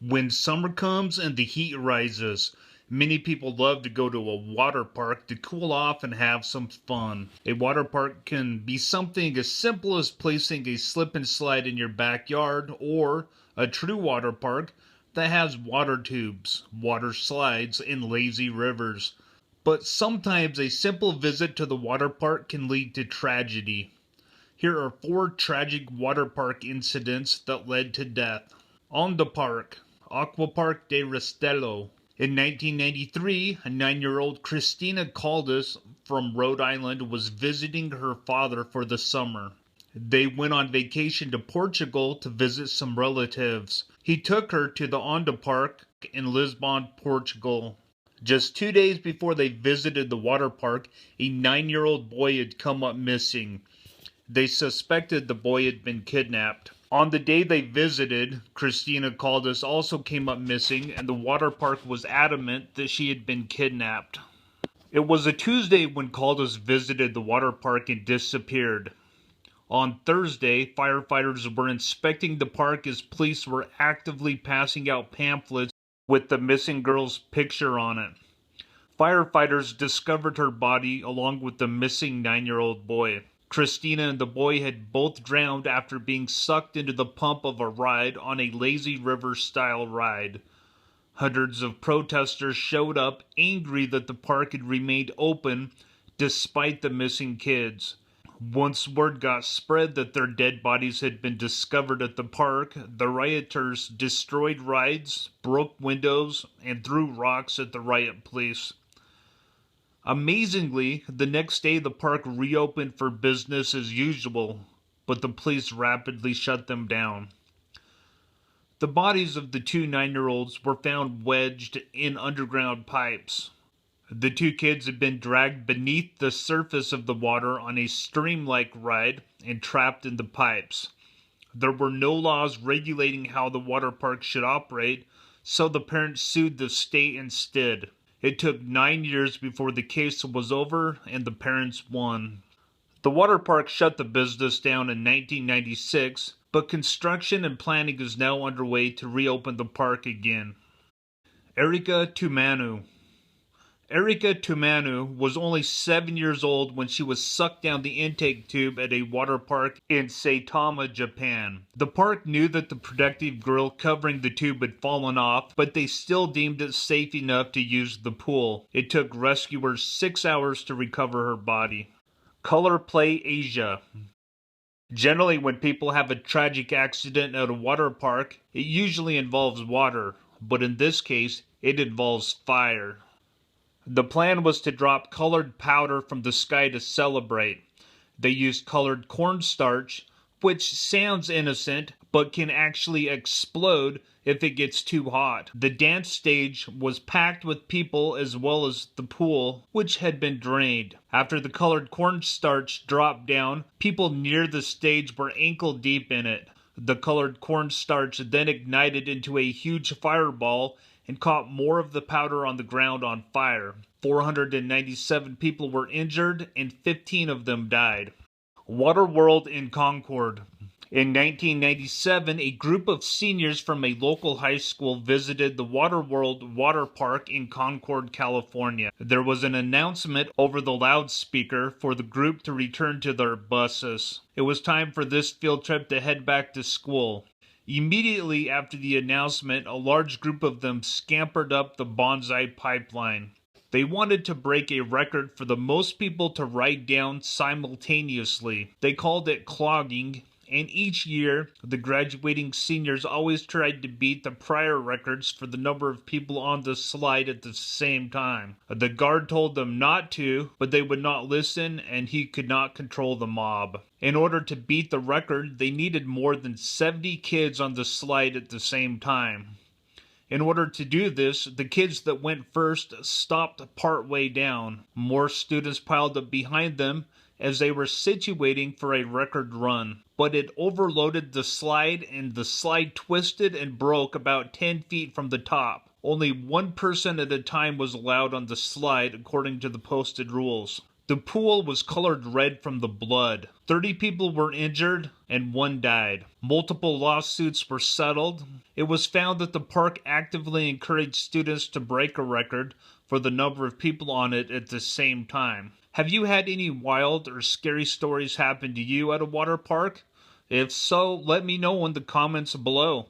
When summer comes and the heat rises, many people love to go to a water park to cool off and have some fun. A water park can be something as simple as placing a slip and slide in your backyard, or a true water park that has water tubes, water slides, and lazy rivers. But sometimes a simple visit to the water park can lead to tragedy. Here are 4 tragic water park incidents that led to death. On the park, Aquapark de Restelo. In 1993, a 9-year-old Christina Caldas from Rhode Island was visiting her father for the summer. They went on vacation to Portugal to visit some relatives. He took her to the Onda Park in Lisbon, Portugal. Just 2 days before they visited the water park, a 9-year-old boy had come up missing. They suspected the boy had been kidnapped. On the day they visited, Christina Caldas also came up missing, and the water park was adamant that she had been kidnapped. It was a Tuesday when Caldas visited the water park and disappeared. On Thursday, firefighters were inspecting the park as police were actively passing out pamphlets with the missing girl's picture on it. Firefighters discovered her body along with the missing 9-year-old boy. Christina and the boy had both drowned after being sucked into the pump of a ride on a lazy river-style ride. Hundreds of protesters showed up, angry that the park had remained open despite the missing kids. Once word got spread that their dead bodies had been discovered at the park, the rioters destroyed rides, broke windows, and threw rocks at the riot police. Amazingly, the next day the park reopened for business as usual, but the police rapidly shut them down. The bodies of the 2 9-year-olds were found wedged in underground pipes. The 2 kids had been dragged beneath the surface of the water on a stream-like ride and trapped in the pipes. There were no laws regulating how the water park should operate, so the parents sued the state instead. It took 9 years before the case was over and the parents won. The water park shut the business down in 1996, but construction and planning is now underway to reopen the park again. Erika Tumanu was only 7 years old when she was sucked down the intake tube at a water park in Saitama, Japan. The park knew that the protective grill covering the tube had fallen off, but they still deemed it safe enough to use the pool. It took rescuers 6 hours to recover her body. Color Play Asia. Generally, when people have a tragic accident at a water park, it usually involves water, but in this case, it involves fire. The plan was to drop colored powder from the sky to celebrate. They used colored cornstarch, which sounds innocent, but can actually explode if it gets too hot. The dance stage was packed with people as well as the pool, which had been drained. After the colored cornstarch dropped down, people near the stage were ankle deep in it. The colored cornstarch then ignited into a huge fireball and caught more of the powder on the ground on fire. 497 people were injured and 15 of them died. Waterworld in Concord. In 1997, a group of seniors from a local high school visited the Waterworld water park in Concord, California. There was an announcement over the loudspeaker for the group to return to their buses. It was time for this field trip to head back to school. Immediately after the announcement, a large group of them scampered up the bonsai pipeline. They wanted to break a record for the most people to ride down simultaneously. They called it clogging, and each year, the graduating seniors always tried to beat the prior records for the number of people on the slide at the same time. The guard told them not to, but they would not listen, and he could not control the mob. In order to beat the record, they needed more than 70 kids on the slide at the same time. In order to do this, the kids that went first stopped partway down. More students piled up behind them as they were situating for a record run. But it overloaded the slide, and the slide twisted and broke about 10 feet from the top. Only one person at a time was allowed on the slide according to the posted rules. The pool was colored red from the blood. 30 people were injured and 1 died. Multiple lawsuits were settled. It was found that the park actively encouraged students to break a record for the number of people on it at the same time. Have you had any wild or scary stories happen to you at a water park? If so, let me know in the comments below.